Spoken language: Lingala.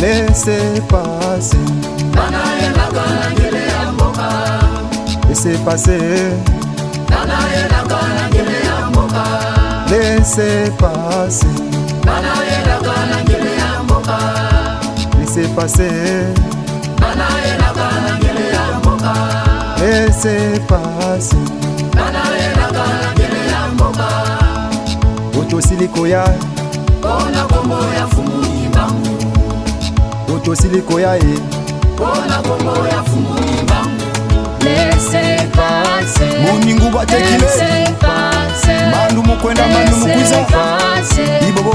Laissez passer. Laissez passer. Laissez passer. Laissez passer. Laissez passer. Oto silikoya. Ona kombo ya fumu imbangu. Oto silikoya e. Ona kombo ya fumu imbangu. Laissez passer. Muningu batekile. Laissez passer. Mandu mukwenda mandu mukwiza. Laissez passer. Ibobo.